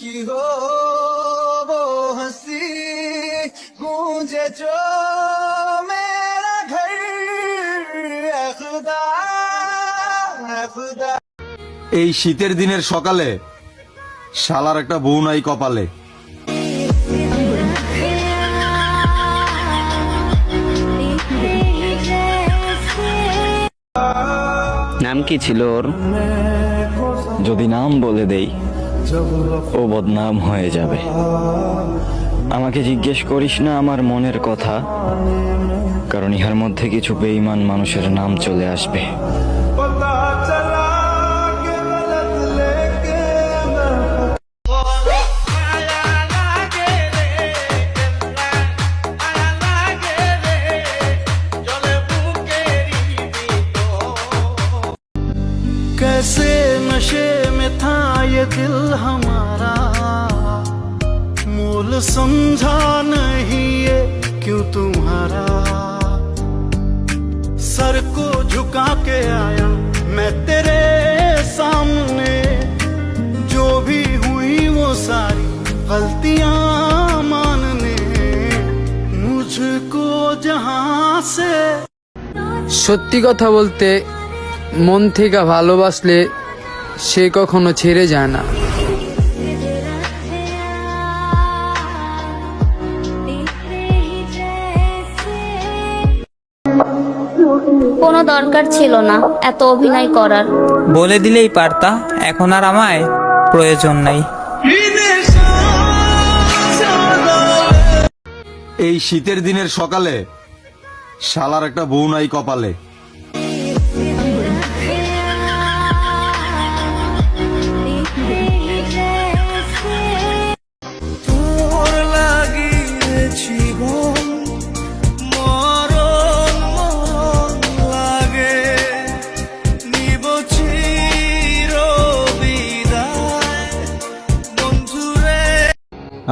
की हो वो हंसी गूंजे जो मेरा घर ऐ खुदा ऐ खुदा। এই শীতের দিনের সকালে শালার একটা বউ নাই কপালে। নাম কি ছিল ওর? যদি নাম বলে দেই ও বদনাম হয়ে যাবে। আমাকে জিজ্ঞেস করিস না আমার মনের কথা, কারণ ইহার মধ্যে কিছু বেঈমান মানুষের নাম চলে আসবে। कैसे नशे में था ये दिल हमारा, मोल समझा नहीं ये क्यों तुम्हारा। सर को झुका के आया मैं तेरे सामने, जो भी हुई वो सारी गलतियां मानने, मुझको जहां से। সত্যি কথা বলতে মন থেকে ভালোবাসলে সে কখনো ছেড়ে যায় না। কোনো দরকার ছিল না এত অভিনয় করার। বলে দিলেই পারতা, এখন আর আমায় প্রয়োজন নাই। এই শীতের দিনের সকালে শালার একটা বউ নাই কপালে।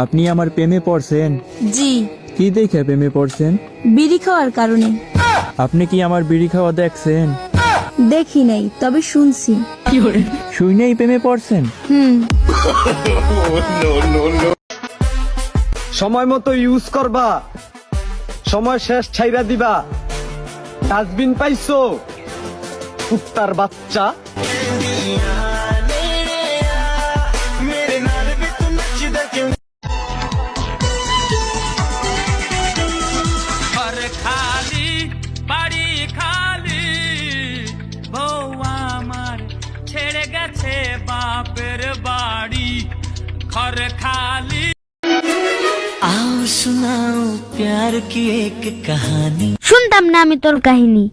আপনি আমার প্রেমে পড়ছেন? জি। কি দেখে প্রেমে পড়ছেন? বিড়ি খাওয়ার কারণে। আপনি কি আমার বিড়ি খাওয়া দেখছেন? দেখি নাই, তবে শুনছি। শুনেই প্রেমে পড়ছেন? সময় মতো ইউজ করবা, সময় শেষ ছাইরা দিবা। ডাস্টবিন পাইছো কুত্তার বাচ্চা। খালি বাড়ি খালি, বউ আমার ছেড়ে গেছে বাপের বাড়ি। ঘর খালি। आओ सुनाओ प्यार की एक कहानी। শুনতাম না আমি তোর কাহিনী।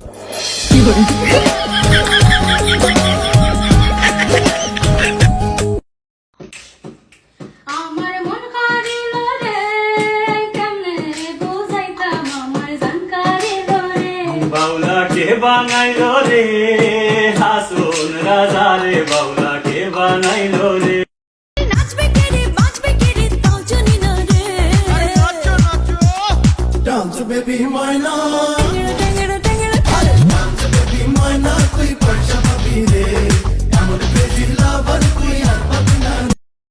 আমার মন কারিল রে, কেমনে বুঝাইতাম আমার জান কারিল রে। बाउला के बानाइलो रे हासुन राजा रे, बाउला के बानाइलो रे। Dance baby why not?